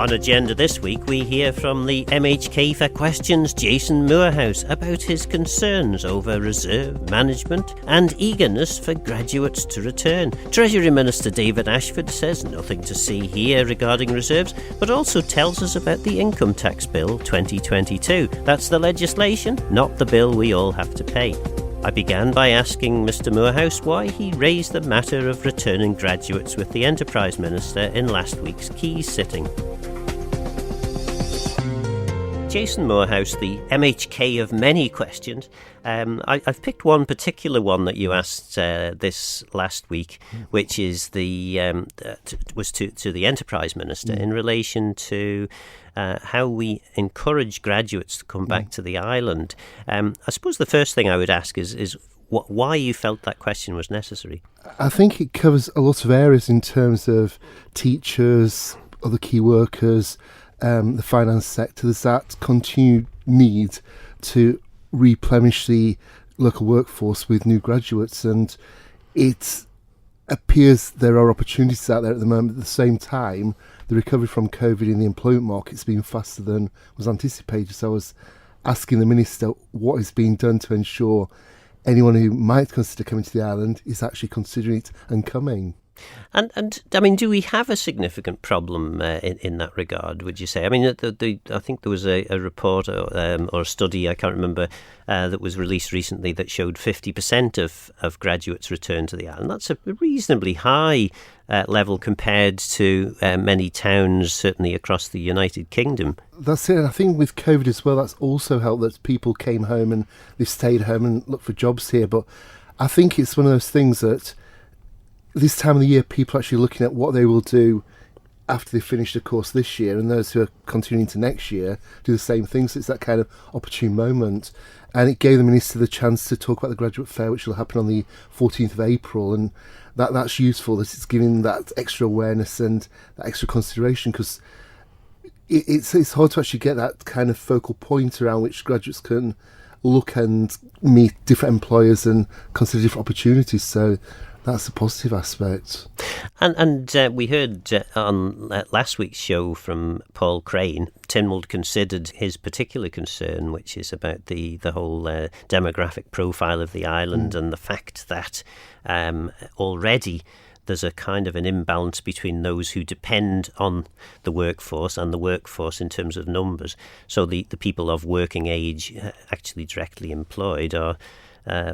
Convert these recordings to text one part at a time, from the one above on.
On agenda this week, we hear from the MHK for Questions Jason Moorhouse about his concerns over reserve management and eagerness for graduates to return. Treasury Minister David Ashford says nothing to see here regarding reserves, but also tells us about the Income Tax Bill 2022. That's the legislation, not the bill we all have to pay. I began by asking Mr Moorhouse why he raised the matter of returning graduates with the Enterprise Minister in last week's Keys sitting. Jason Moorhouse, the MHK of many questions. I've picked one particular one that you asked this last week, which is was to the Enterprise Minister in relation to how we encourage graduates to come back to the island. I suppose the first thing I would ask is why you felt that question was necessary. I think it covers a lot of areas in terms of teachers, other key workers, the finance sector. There's that continued need to replenish the local workforce with new graduates, and it appears there are opportunities out there at the moment. At the same time, the recovery from COVID in the employment market's been faster than was anticipated. So I was asking the Minister what is being done to ensure anyone who might consider coming to the island is actually considering it and coming. And I mean, do we have a significant problem in that regard, would you say? I mean, I think there was a report or a study, I can't remember, that was released recently that showed 50% of graduates return to the island. That's a reasonably high level compared to many towns, certainly across the United Kingdom. That's it. And I think with COVID as well, that's also helped that people came home and they stayed home and looked for jobs here. But I think it's one of those things that this time of the year, people are actually looking at what they will do after they finish the course this year, and those who are continuing to next year do the same thing. So it's that kind of opportune moment. And it gave the Minister the chance to talk about the graduate fair, which will happen on the 14th of April. And that's useful, that it's giving that extra awareness and that extra consideration, because it's hard to actually get that kind of focal point around which graduates can look and meet different employers and consider different opportunities. So that's a positive aspect. And we heard on last week's show from Paul Crane, Tynwald considered his particular concern, which is about the whole demographic profile of the island and the fact that already there's a kind of an imbalance between those who depend on the workforce and the workforce in terms of numbers. So the people of working age actually directly employed are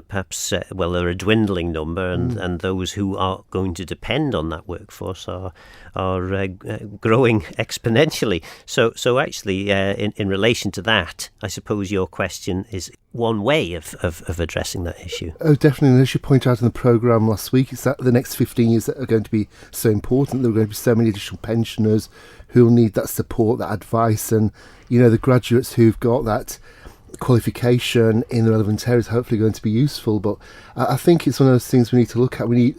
perhaps, they're a dwindling number, and those who are going to depend on that workforce are growing exponentially. So actually, in relation to that, I suppose your question is one way of addressing that issue. Oh, definitely. And as you pointed out in the programme last week, it's that the next 15 years that are going to be so important. There are going to be so many additional pensioners who will need that support, that advice, and the graduates who've got that qualification in the relevant areas hopefully going to be useful. But I think it's one of those things we need to look at. We need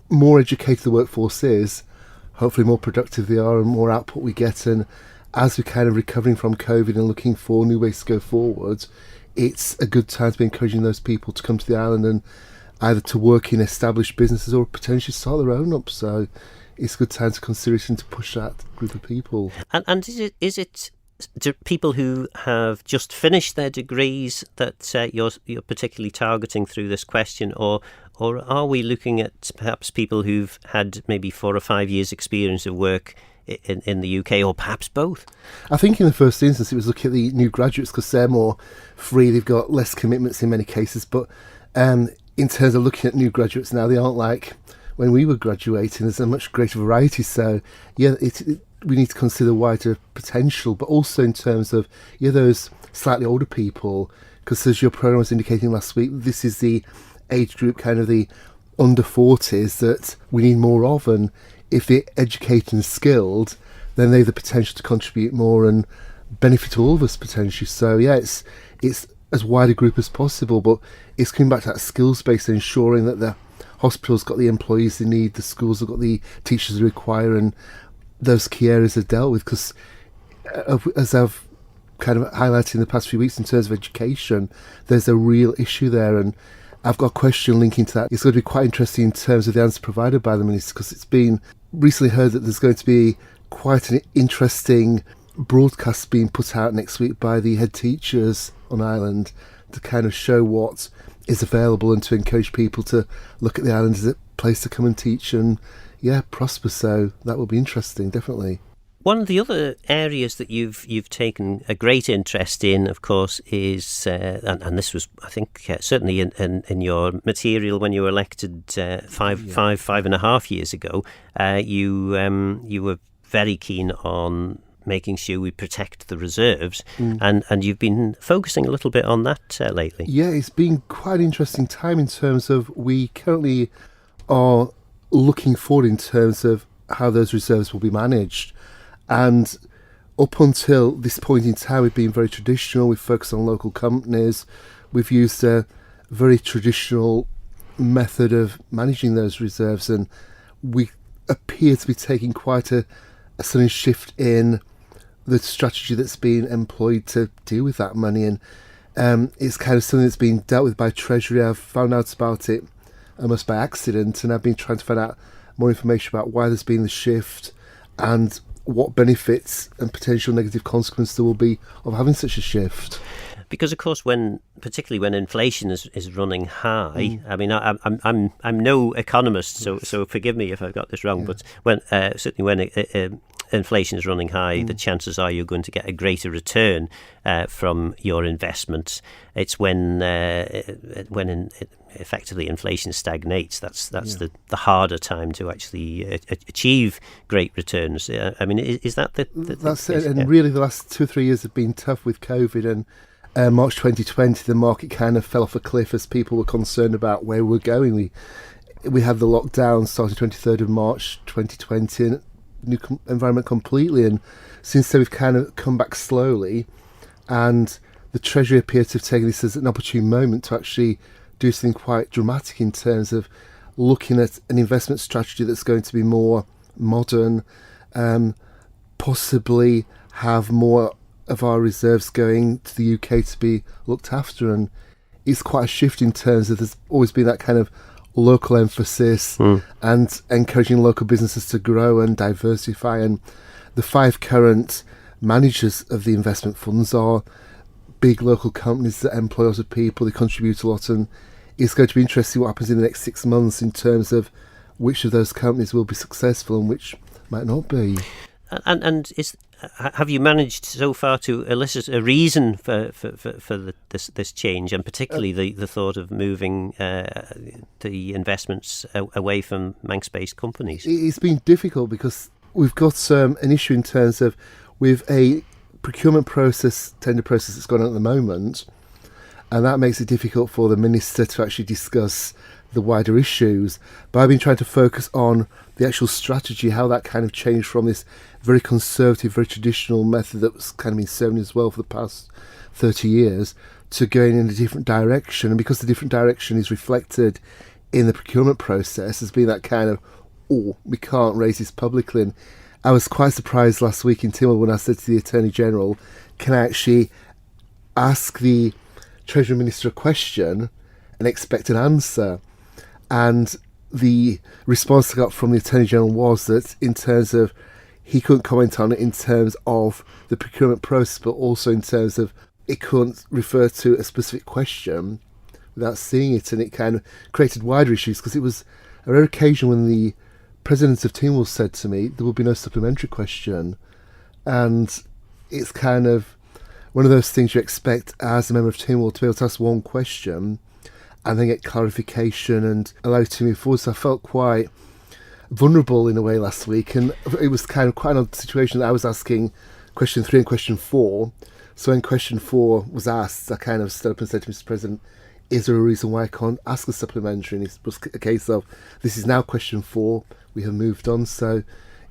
more educated the workforce is, hopefully more productive they are and more output we get. And as we're kind of recovering from COVID and looking for new ways to go forward, it's a good time to be encouraging those people to come to the island and either to work in established businesses or potentially start their own up. So it's a good time to consider it and to push that group of people. And is it people who have just finished their degrees that you're particularly targeting through this question, or are we looking at perhaps people who've had maybe 4 or 5 years experience of work in the UK, or perhaps both? I think in the first instance it was looking at the new graduates because they're more free, they've got less commitments in many cases. But in terms of looking at new graduates now, they aren't like when we were graduating. There's a much greater variety. So yeah, we need to consider wider potential, but also in terms of those slightly older people, because as your programme was indicating last week, this is the age group, kind of the under 40s, that we need more of. And if they're educated and skilled, then they have the potential to contribute more and benefit all of us potentially. So yeah, it's as wide a group as possible, but it's coming back to that skills base and ensuring that the hospital's got the employees they need, the schools have got the teachers they require, and those key areas are dealt with. Because as I've kind of highlighted in the past few weeks in terms of education, there's a real issue there, and I've got a question linking to that. It's going to be quite interesting in terms of the answer provided by the Minister, because it's been recently heard that there's going to be quite an interesting broadcast being put out next week by the head teachers on Ireland to kind of show what is available and to encourage people to look at the island as a place to come and teach and, prosper. So that will be interesting, definitely. One of the other areas that you've taken a great interest in, of course, is and this was, I think, certainly in your material when you were elected 5.5 years ago. You were very keen on making sure we protect the reserves, and you've been focusing a little bit on that lately. Yeah, it's been quite an interesting time in terms of we currently are looking forward in terms of how those reserves will be managed. And up until this point in time, we've been very traditional. We've focused on local companies. We've used a very traditional method of managing those reserves, and we appear to be taking quite a sudden shift in the strategy that's been employed to deal with that money. And it's kind of something that's been dealt with by Treasury. I've found out about it almost by accident, and I've been trying to find out more information about why there's been the shift and what benefits and potential negative consequences there will be of having such a shift. Because, of course, particularly when inflation is running high, I mean, I'm no economist, so forgive me if I've got this wrong, but certainly when inflation is running high, the chances are you're going to get a greater return from your investments. It's when effectively inflation stagnates, that's the harder time to actually achieve great returns. I mean, is that that's it? And really, the last 2 or 3 years have been tough with COVID, and March 2020, the market kind of fell off a cliff as people were concerned about where we're going. We had the lockdown starting 23rd of March 2020, and new environment completely. And since then, we've kind of come back slowly, and the Treasury appears to have taken this as an opportune moment to actually do something quite dramatic in terms of looking at an investment strategy that's going to be more modern, possibly have more of our reserves going to the UK to be looked after. And it's quite a shift in terms of there's always been that kind of local emphasis and encouraging local businesses to grow and diversify. And the 5 current managers of the investment funds are big local companies that employ a lot of people. They contribute a lot, and it's going to be interesting what happens in the next 6 months in terms of which of those companies will be successful and which might not be. And have you managed so far to elicit a reason for this change, and particularly the thought of moving the investments away from Manx-based companies? It's been difficult because we've got an issue in terms of with a procurement process, tender process that's going on at the moment, and that makes it difficult for the minister to actually discuss the wider issues. But I've been trying to focus on the actual strategy, how that kind of changed from this very conservative, very traditional method that was kind of been serving as well for the past 30 years to going in a different direction. And because the different direction is reflected in the procurement process, there's been that kind of, we can't raise this publicly. And I was quite surprised last week in Tynwald when I said to the Attorney General, can I actually ask the Treasury Minister a question and expect an answer? And the response I got from the Attorney General was that in terms of he couldn't comment on it in terms of the procurement process, but also in terms of it couldn't refer to a specific question without seeing it. And it kind of created wider issues because it was a rare occasion when the President of Tynwald said to me there will be no supplementary question. And it's kind of one of those things you expect as a member of Tynwald to be able to ask one question and then get clarification and allow it to move forward. So I felt quite vulnerable in a way last week, and it was kind of quite an odd situation that I was asking question 3 and question 4. So when question 4 was asked, I kind of stood up and said to Mr. President, is there a reason why I can't ask a supplementary? And it was a case of, this is now question 4, we have moved on. So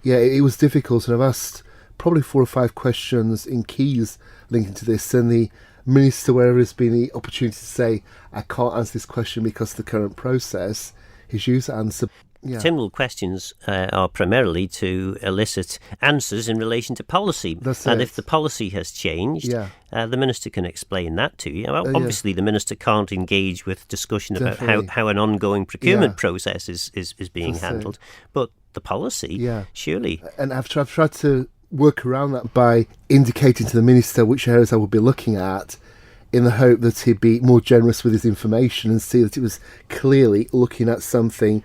yeah, it was difficult, and I've asked probably 4 or 5 questions in keys linking to this, and the Minister, wherever has been the opportunity to say, I can't answer this question because of the current process, he's used the answer. Yeah. Tynwald questions are primarily to elicit answers in relation to policy. And if the policy has changed, the Minister can explain that to you. Obviously, the Minister can't engage with discussion about how an ongoing procurement process is being handled. But the policy. Yeah. Surely. And I've tried to work around that by indicating to the minister which areas I would be looking at, in the hope that he'd be more generous with his information and see that it was clearly looking at something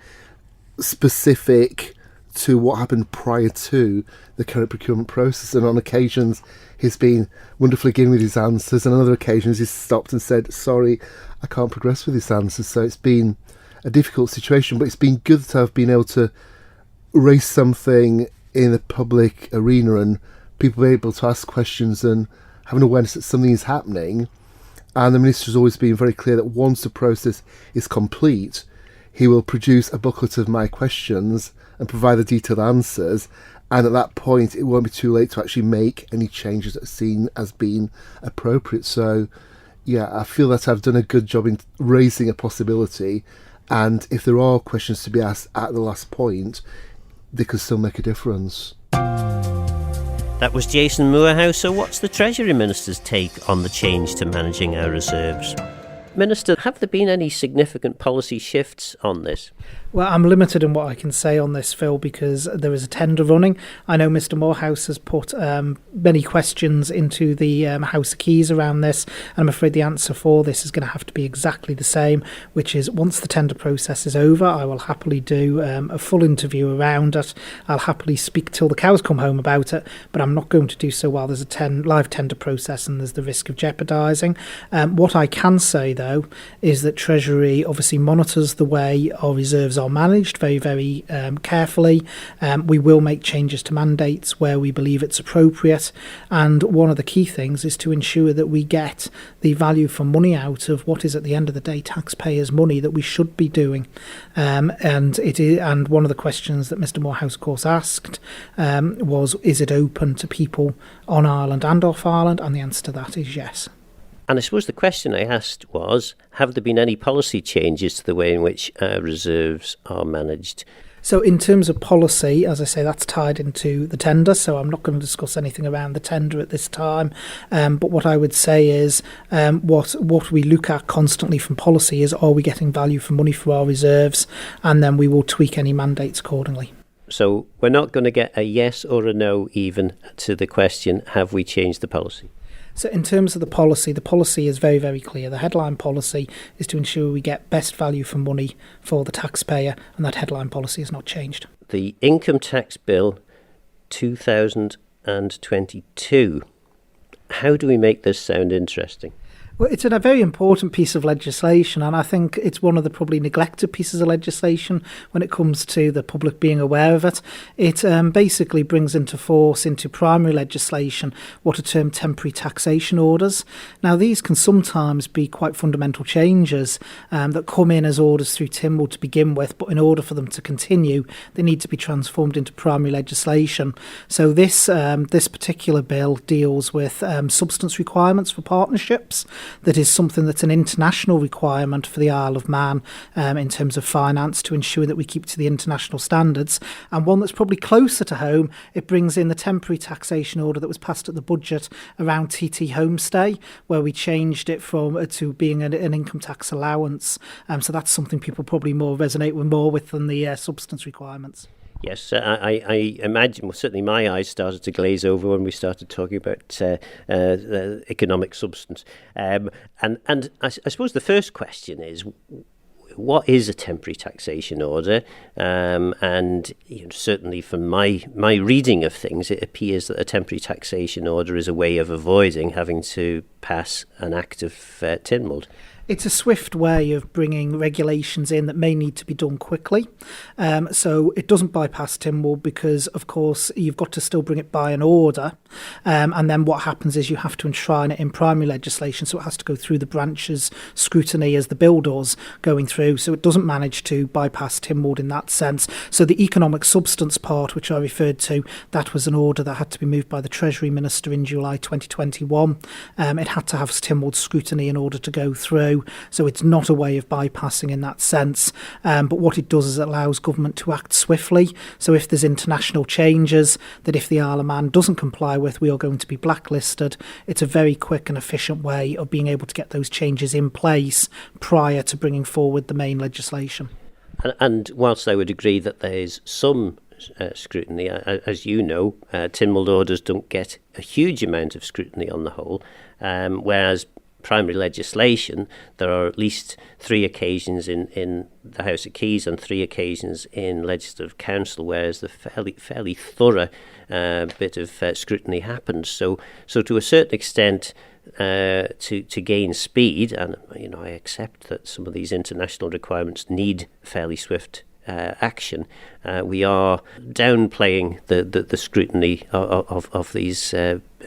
specific to what happened prior to the current procurement process. And on occasions he's been wonderfully given with his answers, and on other occasions he's stopped and said, sorry, I can't progress with this answer. So it's been a difficult situation, but it's been good that I've been able to raise something in the public arena and people be able to ask questions and have an awareness that something is happening. And the Minister's always been very clear that once the process is complete, he will produce a booklet of my questions and provide the detailed answers. And at that point, it won't be too late to actually make any changes that are seen as being appropriate. So, yeah, I feel that I've done a good job in raising a possibility. And if there are questions to be asked at the last point, they could still make a difference. That was Jason Moorhouse. So what's the Treasury Minister's take on the change to managing our reserves? Minister, have there been any significant policy shifts on this? Well, I'm limited in what I can say on this, Phil, because there is a tender running. I know Mr Moorhouse has put many questions into the House of Keys around this, and I'm afraid the answer for this is going to have to be exactly the same, which is once the tender process is over, I will happily do a full interview around it. I'll happily speak till the cows come home about it, but I'm not going to do so while there's a live tender process and there's the risk of jeopardising. What I can say, though, is that Treasury obviously monitors the way our reserves are managed very, very carefully. We will make changes to mandates where we believe it's appropriate, and one of the key things is to ensure that we get the value for money out of what is at the end of the day taxpayers' money that we should be doing. And one of the questions that Mr Moorhouse, of course, asked was, is it open to people on Ireland and off Ireland? And the answer to that is yes. And I suppose the question I asked was, have there been any policy changes to the way in which reserves are managed? So in terms of policy, as I say, that's tied into the tender, so I'm not going to discuss anything around the tender at this time. But what I would say is what we look at constantly from policy is, are we getting value for money for our reserves? And then we will tweak any mandates accordingly. So we're not going to get a yes or a no even to the question, have we changed the policy? So in terms of the policy is very, very clear. The headline policy is to ensure we get best value for money for the taxpayer, and that headline policy has not changed. The Income Tax Bill 2022. How do we make this sound interesting? Well, it's a very important piece of legislation, and I think it's one of the probably neglected pieces of legislation when it comes to the public being aware of it. It basically brings into force, into primary legislation, what are termed temporary taxation orders. Now, these can sometimes be quite fundamental changes that come in as orders through Tynwald to begin with, but in order for them to continue, they need to be transformed into primary legislation. So this particular bill deals with substance requirements for partnerships. That is something that's an international requirement for the Isle of Man in terms of finance, to ensure that we keep to the international standards. And one that's probably closer to home, it brings in the temporary taxation order that was passed at the budget around TT Homestay, where we changed it to being an income tax allowance. So that's something people probably resonate more with than the substance requirements. Yes, I imagine, well, certainly my eyes started to glaze over when we started talking about economic substance. And I suppose the first question is, what is a temporary taxation order? And certainly from my reading of things, it appears that a temporary taxation order is a way of avoiding having to pass an Act of Tynwald. It's a swift way of bringing regulations in that may need to be done quickly. So it doesn't bypass Tynwald because, of course, you've got to still bring it by an order. And then what happens is you have to enshrine it in primary legislation. So it has to go through the branches scrutiny as the bill does going through. So it doesn't manage to bypass Tynwald in that sense. So the economic substance part, which I referred to, that was an order that had to be moved by the Treasury Minister in July 2021. It had to have Tynwald scrutiny in order to go through. So it's not a way of bypassing in that sense. But what it does is it allows government to act swiftly. So if there's international changes that if the Isle of Man doesn't comply with, we are going to be blacklisted. It's a very quick and efficient way of being able to get those changes in place prior to bringing forward the main legislation. And whilst I would agree that there's some scrutiny. As you know, Tynwald orders don't get a huge amount of scrutiny on the whole, whereas primary legislation, there are at least 3 occasions in the House of Keys and 3 occasions in Legislative Council, whereas the fairly thorough bit of scrutiny happens. So to a certain extent, to gain speed, and I accept that some of these international requirements need fairly swift action. We are downplaying the scrutiny of these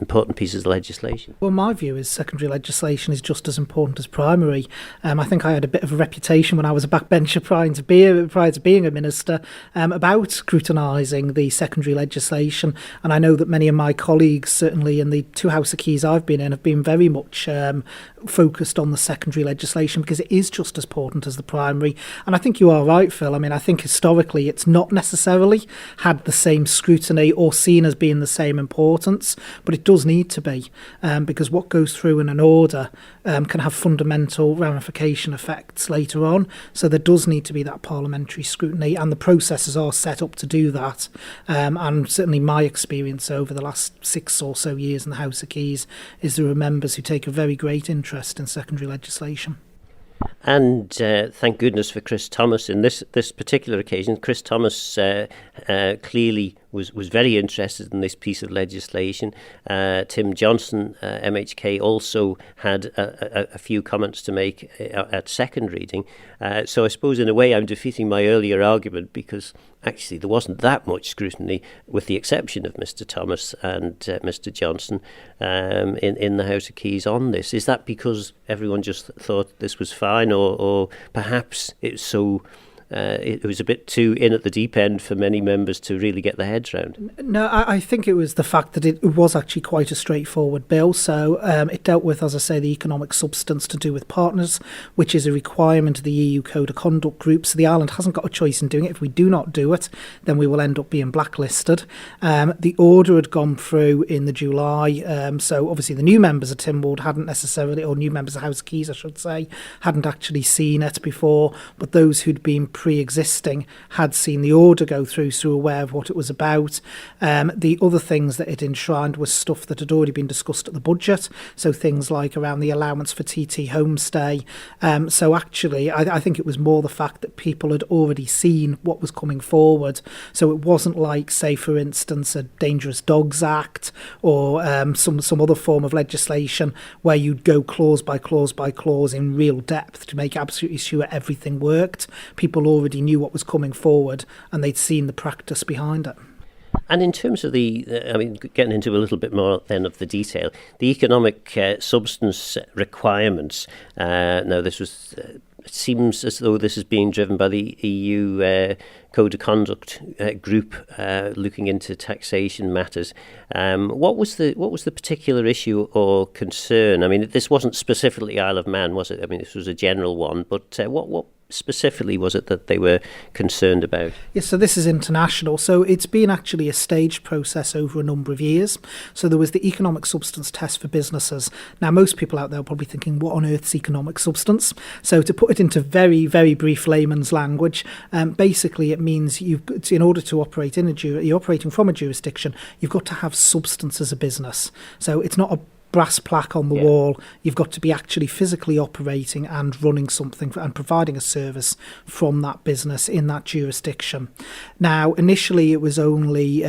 important pieces of legislation. Well, my view is secondary legislation is just as important as primary. I think I had a bit of a reputation when I was a backbencher prior to being a minister about scrutinising the secondary legislation, and I know that many of my colleagues, certainly in the 2 House of Keys I've been in, have been very much focused on the secondary legislation because it is just as important as the primary. And I think you are right, Phil. I mean, I think historically it's not necessarily had the same scrutiny or seen as being the same importance, but it does need to be, because what goes through in an order can have fundamental ramification effects later on. So there does need to be that parliamentary scrutiny, and the processes are set up to do that. And certainly my experience over the last 6 or so years in the House of Keys is there are members who take a very great interest in secondary legislation. And thank goodness for Chris Thomas in this particular occasion. Chris Thomas clearly was very interested in this piece of legislation. Tim Johnson, MHK, also had a few comments to make at second reading. So I suppose in a way I'm defeating my earlier argument, because actually there wasn't that much scrutiny, with the exception of Mr Thomas and Mr Johnson, in the House of Keys on this. Is that because everyone just thought this was fine, or perhaps it's so... it was a bit too in at the deep end for many members to really get their heads round? No, I think it was the fact that it was actually quite a straightforward bill. So it dealt with, as I say, the economic substance to do with partners, which is a requirement of the EU Code of Conduct Group. So the island hasn't got a choice in doing it. If we do not do it, then we will end up being blacklisted. The order had gone through in the July. So obviously the new members of Tynwald hadn't necessarily, or new members of House of Keys, I should say, hadn't actually seen it before. But those who'd been pre-existing had seen the order go through, so aware of what it was about. The other things that it enshrined was stuff that had already been discussed at the budget, so things like around the allowance for TT homestay. So actually, I think it was more the fact that people had already seen what was coming forward. So it wasn't like, say, for instance, a Dangerous Dogs Act or some other form of legislation where you'd go clause by clause by clause in real depth to make absolutely sure everything worked. People already knew what was coming forward, and they'd seen the practice behind it. And in terms of getting into a little bit more then of the detail, the economic substance requirements. Now, this was. It seems as though this is being driven by the EU Code of Conduct group looking into taxation matters. What was the particular issue or concern? I mean, this wasn't specifically Isle of Man, was it? I mean, this was a general one, but what specifically was it that they were concerned about? Yes, so this is international. So it's been actually a staged process over a number of years. So there was the economic substance test for businesses. Now, most people out there are probably thinking, what on earth's economic substance? So to put it into very, very brief layman's language, basically it means in order to operate you're operating from a jurisdiction, you've got to have substance as a business. So it's not a brass plaque on the wall. You've got to be actually physically operating and running something and providing a service from that business in that jurisdiction. Now, initially it was only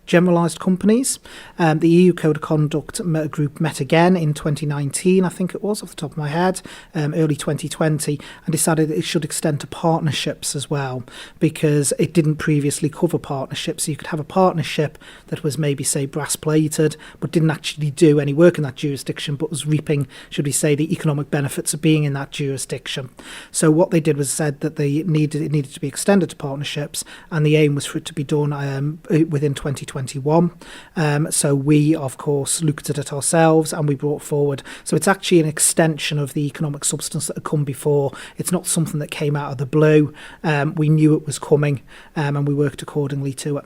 generalised companies. The EU Code of Conduct group met again in 2019, I think it was, off the top of my head, early 2020, and decided that it should extend to partnerships as well, because it didn't previously cover partnerships. So you could have a partnership that was maybe, say, brass plated, but didn't actually do any work in that jurisdiction, but was reaping, should we say, the economic benefits of being in that jurisdiction. So what they did was said that it needed to be extended to partnerships, and the aim was for it to be done within 2021. So we, of course, looked at it ourselves and we brought forward. So it's actually an extension of the economic substance that had come before. It's not something that came out of the blue. We knew it was coming, and we worked accordingly to it.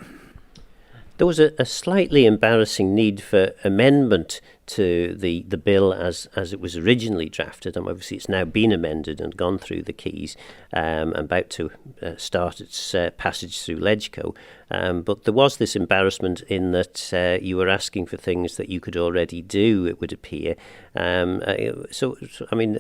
There was a slightly embarrassing need for amendment to the bill as it was originally drafted, and obviously it's now been amended and gone through the keys, about to start its passage through Legco. But there was this embarrassment in that you were asking for things that you could already do, it would appear. So I mean,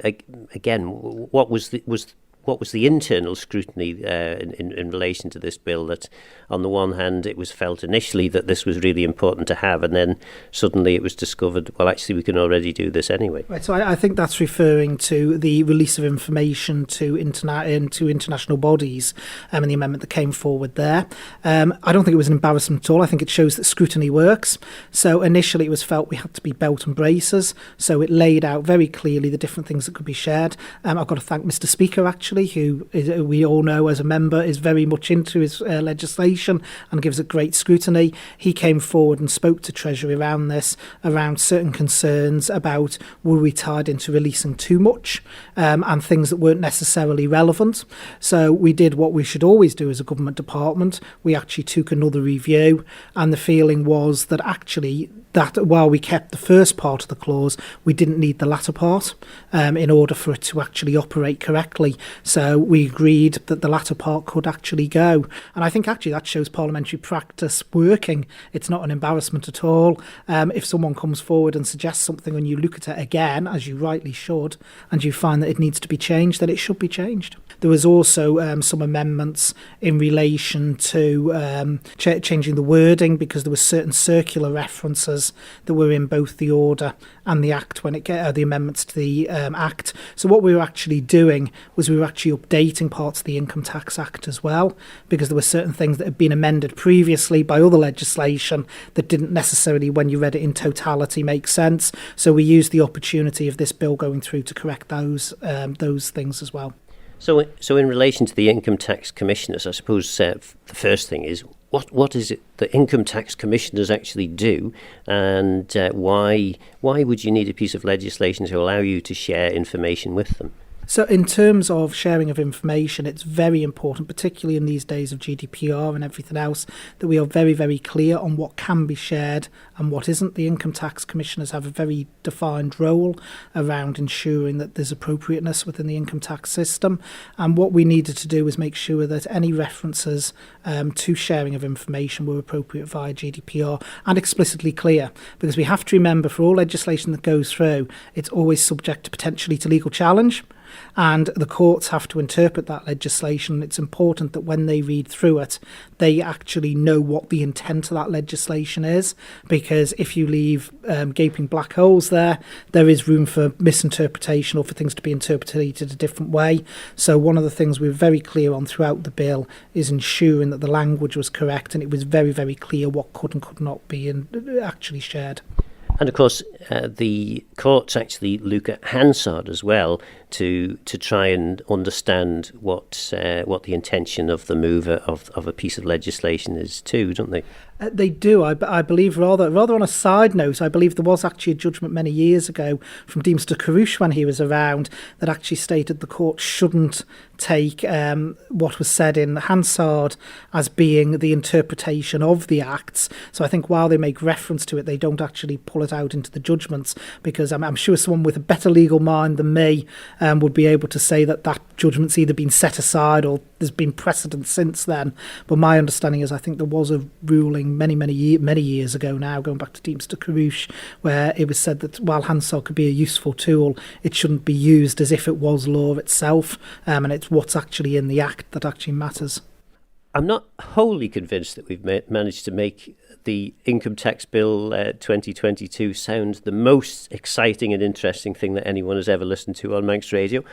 again, what was the internal scrutiny in relation to this bill? That on the one hand it was felt initially that this was really important to have, and then suddenly it was discovered, well, actually we can already do this anyway. Right, so I think that's referring to the release of information to international bodies, and the amendment that came forward there. I don't think it was an embarrassment at all. I think it shows that scrutiny works. So initially it was felt we had to be belt and braces, so it laid out very clearly the different things that could be shared. I've got to thank Mr. Speaker, actually, who we all know as a member is very much into his legislation and gives it great scrutiny. He came forward and spoke to Treasury around this, around certain concerns about were we tied into releasing too much, and things that weren't necessarily relevant. So we did what we should always do as a government department. We actually took another review, and the feeling was that actually that while we kept the first part of the clause, we didn't need the latter part in order for it to actually operate correctly. So we agreed that the latter part could actually go. And I think actually that shows parliamentary practice working. It's not an embarrassment at all. If someone comes forward and suggests something and you look at it again, as you rightly should, and you find that it needs to be changed, then it should be changed. There was also some amendments in relation to changing the wording, because there were certain circular references that were in both the order and the Act when it the amendments to the Act. So what we were actually doing was we were actually updating parts of the Income Tax Act as well, because there were certain things that had been amended previously by other legislation that didn't necessarily, when you read it in totality, make sense. So we used the opportunity of this bill going through to correct those things as well. So in relation to the income tax commissioners, I suppose the first thing is, what is it the income tax commissioners actually do, and why would you need a piece of legislation to allow you to share information with them? So in terms of sharing of information, it's very important, particularly in these days of GDPR and everything else, that we are very, very clear on what can be shared and what isn't. The income tax commissioners have a very defined role around ensuring that there's appropriateness within the income tax system. And what we needed to do was make sure that any references to sharing of information were appropriate via GDPR and explicitly clear. Because we have to remember, for all legislation that goes through, it's always subject to potentially to legal challenge. And the courts have to interpret that legislation. It's important that when they read through it, they actually know what the intent of that legislation is, because if you leave gaping black holes there is room for misinterpretation or for things to be interpreted a different way. So one of the things we were very clear on throughout the bill is ensuring that the language was correct and it was very, very clear what could and could not be actually shared. And of course, the courts actually look at Hansard as well to try and understand what the intention of the mover of a piece of legislation is too, don't they? They do. I believe, rather on a side note, I believe there was actually a judgment many years ago from Deemster Carouche when he was around that actually stated the court shouldn't take what was said in Hansard as being the interpretation of the acts. So I think while they make reference to it, they don't actually pull it out into the judgments, because I'm sure someone with a better legal mind than me would be able to say that judgment's either been set aside or there's been precedent since then. But my understanding is I think there was a ruling many years ago now, going back to Deemster Carouche, where it was said that while Hansard could be a useful tool, it shouldn't be used as if it was law itself, and it's what's actually in the Act that actually matters. I'm not wholly convinced that we've managed to make the Income Tax Bill 2022 sound the most exciting and interesting thing that anyone has ever listened to on Manx Radio.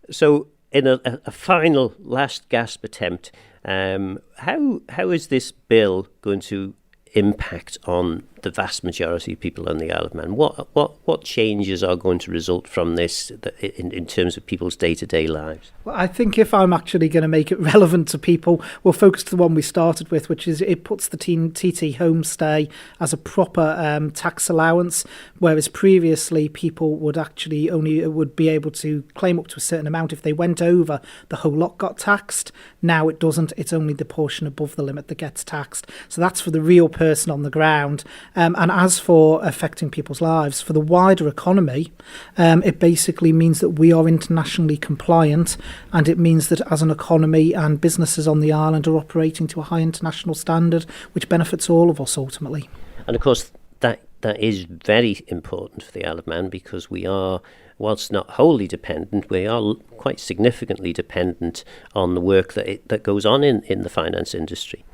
So in a final last gasp attempt, how is this bill going to impact on the vast majority of people on the Isle of Man. What changes are going to result from this in terms of people's day-to-day lives? Well, I think if I'm actually going to make it relevant to people, we'll focus to the one we started with, which is it puts the TT homestay as a proper tax allowance, whereas previously people would actually only would be able to claim up to a certain amount. If they went over, the whole lot got taxed. Now it doesn't. It's only the portion above the limit that gets taxed. So that's for the real person on the ground. And as for affecting people's lives, for the wider economy, it basically means that we are internationally compliant, and it means that as an economy and businesses on the island are operating to a high international standard, which benefits all of us ultimately. And of course, that is very important for the Isle of Man, because we are, whilst not wholly dependent, we are quite significantly dependent on the work that goes on in the finance industry.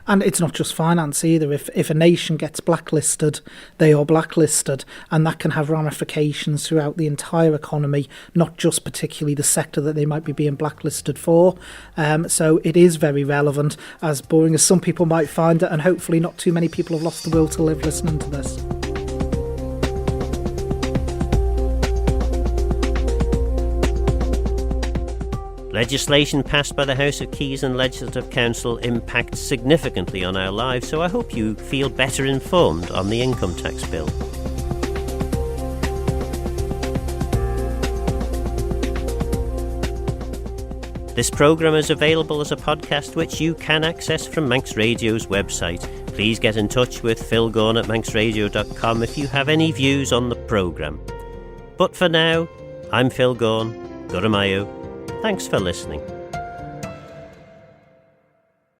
And it's not just finance either. If a nation gets blacklisted, they are blacklisted, and that can have ramifications throughout the entire economy, not just particularly the sector that they might be being blacklisted for. So it is very relevant, as boring as some people might find it, and hopefully not too many people have lost the will to live listening to this. Legislation passed by the House of Keys and Legislative Council impacts significantly on our lives, so I hope you feel better informed on the income tax bill. This programme is available as a podcast, which you can access from Manx Radio's website. Please get in touch with Phil Gaughan at manxradio.com if you have any views on the programme. But for now, I'm Phil Gaughan. Guramayu. Thanks for listening.